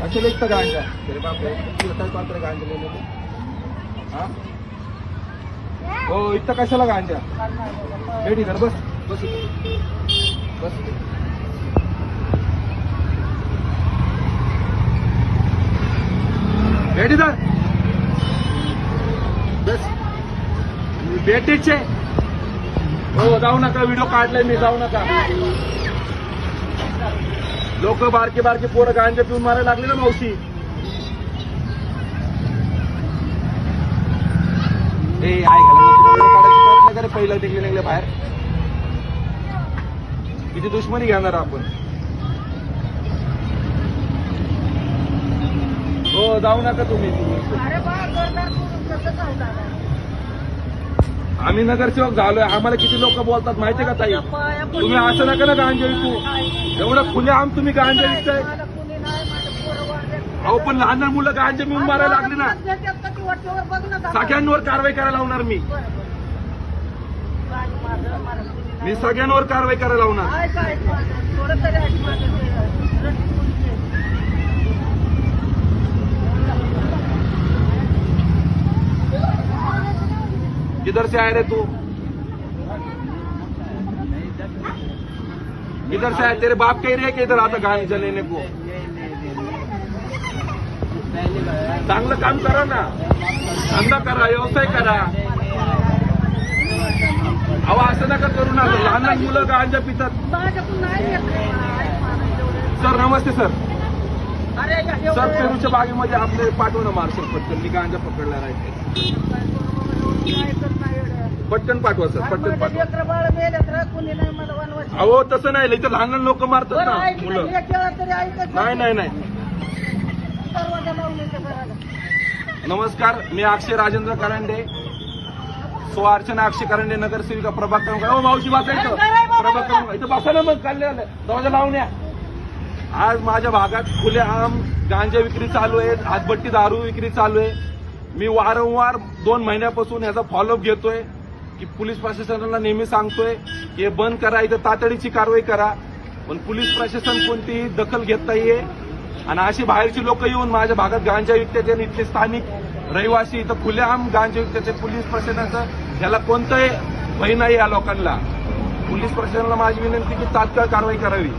अच्छा लिखता गांजा तेरे बाप काय पात्र गांजा लेने को हाँ ओ इतना कशाला गांजा बैठ इधर बस बस बस बैठ इधर बस बेटीचे हो जाऊ नका व्हिडिओ काढलाय मी जाऊ नका लोक बारके बारके पोरं गांजा पिऊन मारायला लागले ना मावशी ए ऐकायला पहिलं तिकडे निघले बाहेर किती दुश्मनी घेणार आपण हो जाऊ नका तुम्ही आम्ही नगरसेवक झालोय आम्हाला किती लोक बोलतात माहितीये का ताई तुम्ही असं नका ना गांजा विकू एवढं खुले आम तुम्ही गांजा विकताय अहो पण लहान मुलं गांजा मिळून मारायला लागले ना सगळ्यांवर कारवाई करायला लावणार मी सगळ्यांवर कारवाई करायला लावणार किधर से आए रे तू किधर से आए तेरे बाप कह रहे हैं कि इधर आता गांजा लेने को चांगलं काम करा ना धंदा करा व्यवसाय करा अहो असं नका करू ना लहान लहान मुलं गांजा पितात सर नमस्ते सर सर पेरूच्या बागेमध्ये आपले पाठवू ना मार्शल पटकन मी गांजा पकडला आहे पटकन पाठवा सर पटकन पाठवा अहो तसं नाही इथं लहान लहान लोक मारतात ना मुलं नाही नाही नाही नमस्कार मी अक्षय राजेंद्र करंडे अर्चना अक्षय करंडे नगरसेविका प्रभाग क्रमांक मावशी वाचायचं प्रभाग क्रमांक इथं बसा ना मग काढले दरवाजा लावण्या आज माझ्या भागात खुलेआम गांजा विक्री चालू आहे हातभट्टी दारू विक्री चालू आहे मी वारंवार 2 महिन्यापासून याचा फॉलोअप घेतोय की पोलीस प्रशासनाला नेहमी सांगतोय की हे बंद करा इथं तातडीची कारवाई करा पण पोलीस प्रशासन कोणतीही दखल घेत नाहीये आणि अशी बाहेरची लोक येऊन माझ्या भागात गांजा विकतात आणि इथले स्थानिक रहिवासी इथं खुलेआम गांजा विकतात पोलीस प्रशासनाचं याला कोणतंही भय नाही या लोकांना पोलीस प्रशासनाला माझी विनंती की तात्काळ कारवाई करावी